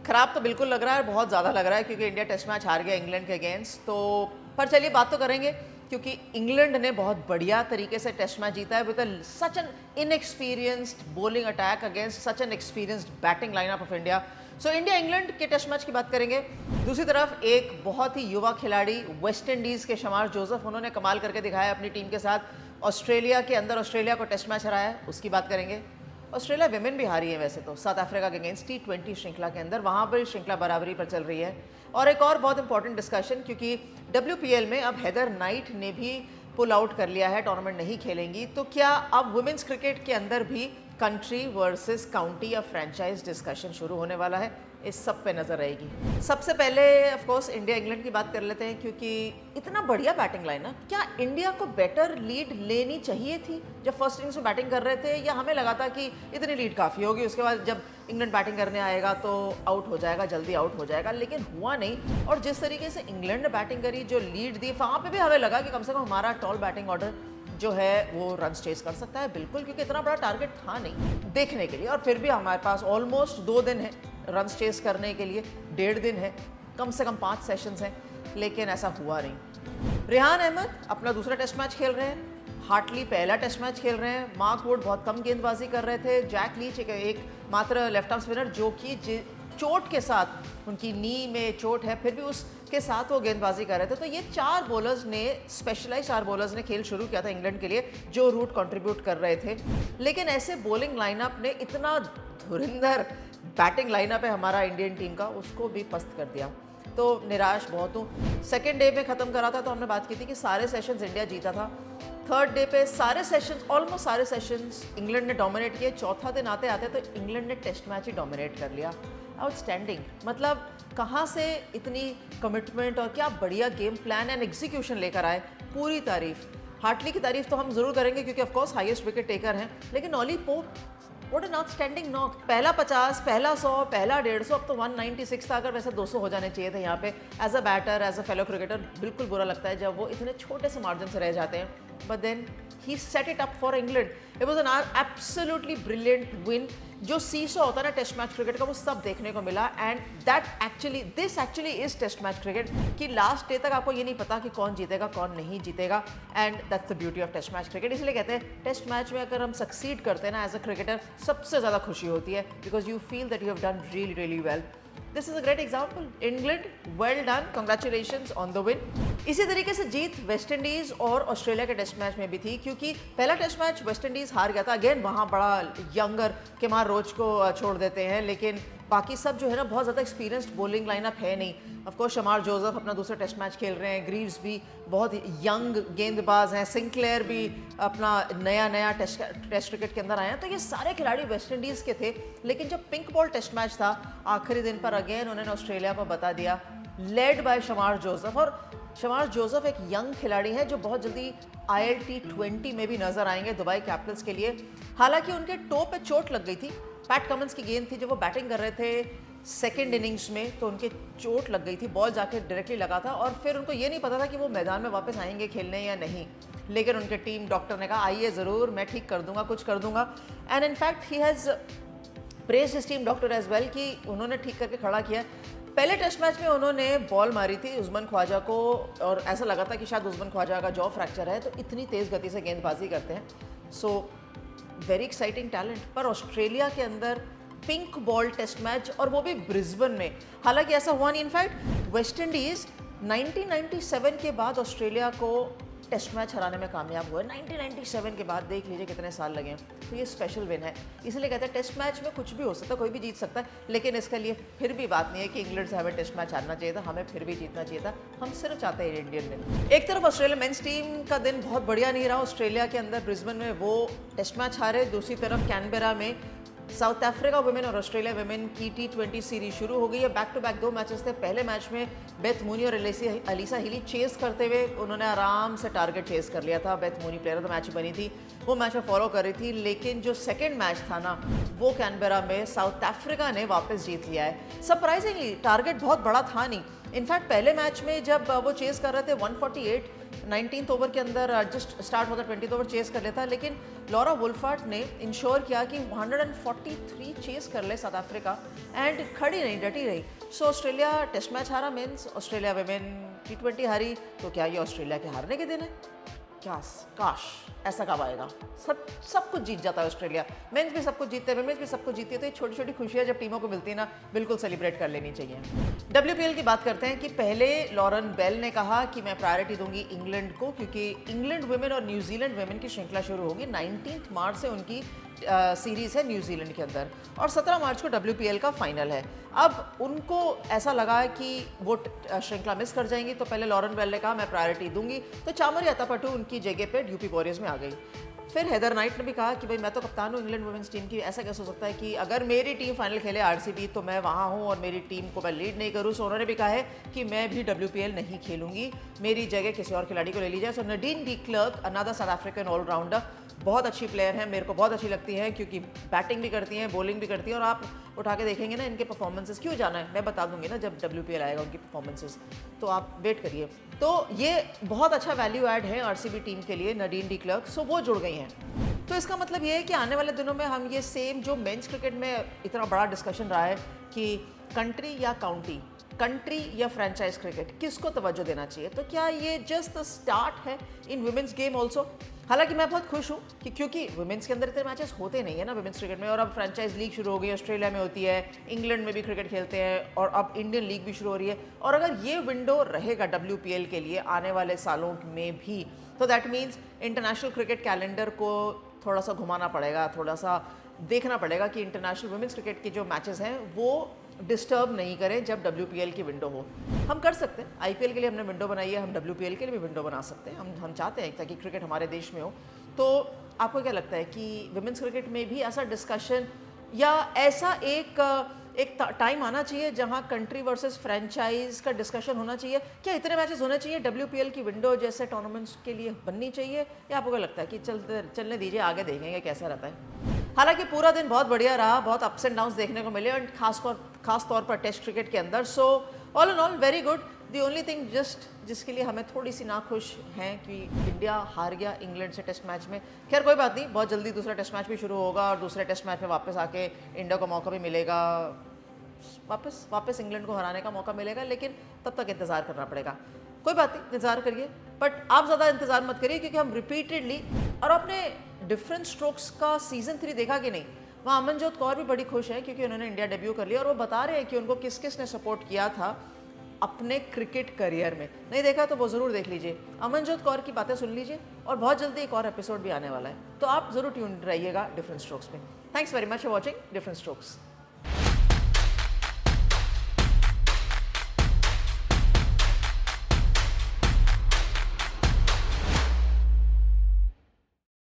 खराब तो बिल्कुल लग रहा है, बहुत ज़्यादा लग रहा है, क्योंकि इंडिया टेस्ट मैच हार गया इंग्लैंड के अगेंस्ट। तो पर चलिए बात तो करेंगे, क्योंकि इंग्लैंड ने बहुत बढ़िया तरीके से टेस्ट मैच जीता है with such an inexperienced bowling attack against such an experienced batting lineup of India. So India England के टेस्ट मैच की बात करेंगे। दूसरी तरफ एक बहुत ही युवा खिलाड़ी वेस्ट इंडीज़ के शमार जोसेफ, उन्होंने कमाल करके दिखाया अपनी टीम के साथ। ऑस्ट्रेलिया के अंदर ऑस्ट्रेलिया को टेस्ट मैच हराया है, उसकी बात करेंगे। ऑस्ट्रेलिया विमेन भी हारी है वैसे तो साउथ अफ्रीका के अगेंस्ट T20 श्रृंखला के अंदर, वहाँ पर श्रृंखला बराबरी पर चल रही है। और एक और बहुत इंपॉर्टेंट डिस्कशन, क्योंकि WPL में अब हेदर नाइट ने भी पुल आउट कर लिया है, टूर्नामेंट नहीं खेलेंगी। तो क्या अब वुमेन्स क्रिकेट के अंदर भी कंट्री वर्सेस काउंटी या फ्रेंचाइज डिस्कशन शुरू होने वाला है? इस सब पे नजर रहेगी। सबसे पहले ऑफ कोर्स इंडिया इंग्लैंड की बात कर लेते हैं, क्योंकि इतना बढ़िया बैटिंग लाइन है। क्या इंडिया को बेटर लीड लेनी चाहिए थी जब फर्स्ट इनिंग्स में बैटिंग कर रहे थे, या हमें लगा था कि इतनी लीड काफ़ी होगी, उसके बाद जब इंग्लैंड बैटिंग करने आएगा तो आउट हो जाएगा, जल्दी आउट हो जाएगा? लेकिन हुआ नहीं। और जिस तरीके से इंग्लैंड ने बैटिंग करी, जो लीड दी, वहाँ पर भी हमें लगा कि कम से कम हमारा टॉल बैटिंग ऑर्डर जो है वो रन चेस कर सकता है, बिल्कुल, क्योंकि इतना बड़ा टारगेट था नहीं देखने के लिए। और फिर भी हमारे पास ऑलमोस्ट 2 दिन है रन चेस करने के लिए, 1.5 दिन है, कम से कम 5 सेशंस हैं, लेकिन ऐसा हुआ नहीं। रेहान अहमद अपना दूसरा टेस्ट मैच खेल रहे हैं, हार्टली पहला टेस्ट मैच खेल रहे हैं, मार्क वुड बहुत कम गेंदबाजी कर रहे थे, जैक लीच एक मात्र लेफ्ट आर्म स्पिनर जो कि चोट के साथ, उनकी नी में चोट है, फिर भी उसके साथ वो गेंदबाजी कर रहे थे। तो ये 4 बॉलर्स ने, स्पेशलाइज 4 बॉलर्स ने खेल शुरू किया था इंग्लैंड के लिए, जो रूट कंट्रीब्यूट कर रहे थे। लेकिन ऐसे बॉलिंग लाइनअप ने इतना धुरंधर बैटिंग लाइनअप है हमारा इंडियन टीम का, उसको भी पस्त कर दिया। तो निराश बहुत हूँ। सेकेंड डे में ख़त्म करा था तो हमने बात की थी कि सारे सेशंस इंडिया जीता था। थर्ड डे पे सारे सेशंस, ऑलमोस्ट सारे सेशंस इंग्लैंड ने डोमिनेट किए। चौथा दिन आते आते तो इंग्लैंड ने टेस्ट मैच ही डोमिनेट कर लिया। आउटस्टैंडिंग, मतलब कहाँ से इतनी कमिटमेंट और क्या बढ़िया गेम प्लान एंड एग्जीक्यूशन लेकर आए। पूरी तारीफ, हार्टली की तारीफ तो हम जरूर करेंगे क्योंकि ऑफकोर्स हाईएस्ट विकेट टेकर हैं, लेकिन Ollie Pope, what an outstanding knock. पहला 50, पहला 100, पहला 150, अब तो 196 था। अगर वैसे 200 हो जाने चाहिए थे यहाँ पे। As a batter, as a fellow cricketer बिल्कुल बुरा लगता है जब वो इतने छोटे से मार्जिन से रह जाते हैं, but then he set it up for England. It was an absolutely brilliant win. जो सीसो होता है ना टेस्ट मैच क्रिकेट का, वो सब देखने को मिला। And this actually is test match cricket, कि लास्ट डे तक आपको ये नहीं पता कि कौन जीतेगा कौन नहीं जीतेगा। And that's the beauty of test match cricket. इसलिए कहते हैं टेस्ट मैच में अगर हम सक्सीड करते हैं ना एज अ क्रिकेटर, सबसे ज़्यादा खुशी होती है, because you feel that you have done really really well. This is a great example. England, well done, congratulations on the win. इसी तरीके से जीत वेस्ट इंडीज़ और ऑस्ट्रेलिया के टेस्ट मैच में भी थी, क्योंकि पहला टेस्ट मैच वेस्ट इंडीज़ हार गया था। अगेन वहाँ बड़ा यंगर केमार रोच को छोड़ देते हैं, लेकिन बाकी सब जो है ना बहुत ज़्यादा एक्सपीरियंस्ड बॉलिंग लाइनअप है नहीं। ऑफकोर्स शमार जोसेफ अपना दूसरा टेस्ट मैच खेल रहे हैं, ग्रीव्स भी बहुत यंग गेंदबाज हैं, सिंक्लेयर भी अपना नया टेस्ट क्रिकेट के अंदर आए हैं। तो ये सारे खिलाड़ी वेस्ट इंडीज़ के थे। लेकिन जब पिंक बॉल टेस्ट मैच था आखिरी दिन पर, अगेन उन्होंने ऑस्ट्रेलिया को बता दिया, लेड बाय शमार जोसेफ। और शमार जोसेफ एक यंग खिलाड़ी है जो बहुत जल्दी ILT20 में भी नजर आएंगे दुबई कैपिटल्स के लिए। हालांकि उनके टो पे चोट लग गई थी, पैट कमिंस की गेंद थी जब वो बैटिंग कर रहे थे सेकेंड इनिंग्स में, तो उनके चोट लग गई थी, बॉल जाके डायरेक्टली लगा था। और फिर उनको ये नहीं पता था कि वो मैदान में वापस आएंगे खेलने या नहीं। लेकिन उनके टीम डॉक्टर ने कहा आइए ज़रूर, मैं ठीक कर दूंगा, कुछ कर दूंगा। And in fact he has praised his team doctor as well, कि उन्होंने ठीक करके खड़ा किया। पहले टेस्ट मैच में उन्होंने बॉल मारी थी उस्मान ख्वाजा को, और ऐसा लगा था कि शायद उस्मान ख्वाजा का जॉ फ्रैक्चर है, तो इतनी तेज़ गति से गेंदबाजी करते हैं। So very exciting talent. पर ऑस्ट्रेलिया के अंदर पिंक बॉल टेस्ट मैच, और वो भी ब्रिस्बेन में। हालांकि ऐसा हुआ नहीं। इनफैक्ट वेस्ट इंडीज़ 1997 के बाद ऑस्ट्रेलिया को टेस्ट मैच हराने में कामयाब हुआ है। 1997 के बाद देख लीजिए कितने साल लगे हैं। तो ये स्पेशल विन है। इसलिए कहते हैं टेस्ट मैच में कुछ भी हो सकता है, कोई भी जीत सकता है। लेकिन इसके लिए फिर भी बात नहीं है कि इंग्लैंड से हमें टेस्ट मैच हारना चाहिए था, हमें फिर भी जीतना चाहिए था। हम सिर्फ चाहते हैं इंडियन विन। एक तरफ ऑस्ट्रेलिया मेंस टीम का दिन बहुत बढ़िया नहीं रहा। ऑस्ट्रेलिया के अंदर ब्रिस्बेन में वो टेस्ट मैच हारे। दूसरी तरफ कैनबेरा में साउथ अफ्रीका वुमेन और ऑस्ट्रेलिया वुमेन की T20 सीरीज शुरू हो गई है। बैक टू बैक 2 मैचेस थे। पहले मैच में बेथ मूनी और अलीसा हिली चेस करते हुए उन्होंने आराम से टारगेट चेस कर लिया था। Beth Mooney player of the match बनी थी, वो मैच में फॉलो कर रही थी। लेकिन जो सेकेंड मैच था ना, वो कैनबेरा में साउथ अफ्रीका ने वापस जीत लिया है। सरप्राइजिंगली टारगेट बहुत बड़ा था नहीं, इनफैक्ट पहले मैच में जब वो चेस कर रहे थे 148 19th ओवर के अंदर जस्ट स्टार्ट होता 20th ओवर चेस कर लेता, लेकिन लॉरा वुल्फार्ट ने इंश्योर किया कि 143 चेस कर ले साउथ अफ्रीका एंड खड़ी नहीं, डटी रही। सो ऑस्ट्रेलिया टेस्ट मैच हारा, मीन्स ऑस्ट्रेलिया वुमेन T20 हारी। तो क्या ये ऑस्ट्रेलिया के हारने के दिन है? क्या काश ऐसा कब आएगा। सब कुछ जीत जाता है ऑस्ट्रेलिया, मेंस भी सब कुछ जीतते हैं, वुमेन्स भी सब कुछ जीतती है। तो ये छोटी छोटी खुशियां जब टीमों को मिलती है ना, बिल्कुल सेलिब्रेट कर लेनी चाहिए। WPL की बात करते हैं कि पहले लॉरेन बेल ने कहा कि मैं प्रायोरिटी दूंगी इंग्लैंड को, क्योंकि इंग्लैंड वुमेन और न्यूजीलैंड वुमेन की श्रृंखला शुरू होगी 19 मार्च से। उनकी सीरीज़ है न्यूजीलैंड के अंदर और 17 मार्च को WPL का फाइनल है। अब उनको ऐसा लगा कि वो श्रृंखला मिस कर जाएंगी, तो पहले लॉरेन बेल ने कहा मैं प्रायोरिटी दूंगी, तो चामरी अतापट्टू उनकी जगह पे यूपी वॉरियर्स में आ गई। फिर हेदर नाइट ने भी कहा कि भाई मैं तो कप्तान हूँ इंग्लैंड वुमेन्स टीम की, ऐसा कैसे हो सकता है कि अगर मेरी टीम फाइनल खेले RCB तो मैं वहाँ हूँ और मेरी टीम को मैं लीड नहीं करूँ। सो उन्होंने भी कहा है कि मैं भी WPL नहीं खेलूंगी, मेरी जगह किसी और खिलाड़ी को ले ली जाए। So Nadine de Klerk, another South African allrounder, बहुत अच्छी प्लेयर है, मेरे को बहुत अच्छी लगती है क्योंकि बैटिंग भी करती हैं, बॉलिंग भी करती हैं। और आप उठा के देखेंगे ना इनके परफॉर्मेंसेस, क्यों जाना है मैं बता दूंगी ना जब WPL आएगा उनकी परफॉर्मेंसेस, तो आप वेट करिए। तो ये बहुत अच्छा वैल्यू ऐड है RCB टीम के लिए, नडीन डी क्लर्क। सो वो जुड़ गई हैं। तो इसका मतलब ये है कि आने वाले दिनों में हम ये सेम जो मेंस क्रिकेट में इतना बड़ा डिस्कशन रहा है कि कंट्री या काउंटी, कंट्री या फ्रेंचाइज क्रिकेट, किसको तवज्जो देना चाहिए, तो क्या ये जस्ट स्टार्ट है इन वुमेन्स गेम ऑल्सो। हालांकि मैं बहुत खुश हूँ कि क्योंकि वुमेन्स के अंदर इतने मैचेस होते नहीं है ना वुमेन्स क्रिकेट में, और अब फ्रेंचाइज लीग शुरू हो गई, ऑस्ट्रेलिया में होती है, इंग्लैंड में भी क्रिकेट खेलते हैं, और अब इंडियन लीग भी शुरू हो रही है। और अगर ये विंडो रहेगा WPL के लिए आने वाले सालों में भी, तो that means international cricket calendar को थोड़ा सा घुमाना पड़ेगा, थोड़ा सा देखना पड़ेगा कि इंटरनेशनल वुमेन्स क्रिकेट के जो मैचेस हैं वो डिस्टर्ब नहीं करें जब WPL की विंडो हो। हम कर सकते हैं, IPL के लिए हमने विंडो बनाई है, हम WPL के लिए भी विंडो बना सकते हैं। हम चाहते हैं ताकि क्रिकेट हमारे देश में हो। तो आपको क्या लगता है कि वुमेन्स क्रिकेट में भी ऐसा डिस्कशन या ऐसा एक टाइम आना चाहिए जहां कंट्री वर्सेस फ्रेंचाइज का डिस्कशन होना चाहिए? क्या इतने मैचेस होने चाहिए, WPL की विंडो जैसे टूर्नामेंट्स के लिए बननी चाहिए, या आपको क्या लगता है कि चलने दीजिए, आगे देखेंगे कैसा रहता है। हालांकि पूरा दिन बहुत बढ़िया रहा, बहुत अप्स एंड डाउन्स देखने को मिले, और खास तौर पर टेस्ट क्रिकेट के अंदर। So all in all very good. The only thing जिसके लिए हमें थोड़ी सी नाखुश हैं कि इंडिया हार गया इंग्लैंड से टेस्ट मैच में। खैर कोई बात नहीं, बहुत जल्दी दूसरा टेस्ट मैच भी शुरू होगा, और दूसरे टेस्ट मैच में वापस आके इंडिया को मौका भी मिलेगा, वापस इंग्लैंड को हराने का मौका मिलेगा, लेकिन तब तक इंतज़ार करना पड़ेगा। कोई बात नहीं, इंतज़ार करिए, बट आप ज़्यादा इंतज़ार मत करिए, क्योंकि हम रिपीटेडली, और आपने डिफरेंट स्ट्रोक्स का सीज़न 3 देखा कि नहीं, वहाँ अमनजोत कौर भी बड़ी खुश है क्योंकि उन्होंने इंडिया डेब्यू कर लिया, और वो बता रहे हैं कि उनको किस किस ने सपोर्ट किया था अपने क्रिकेट करियर में। नहीं देखा तो वो ज़रूर देख लीजिए, अमनजोत कौर की बातें सुन लीजिए, और बहुत जल्दी एक और एपिसोड भी आने वाला है, तो आप ज़रूर ट्यून रहिएगा डिफरेंट स्ट्रोक्स में। Thanks very much for watching different strokes.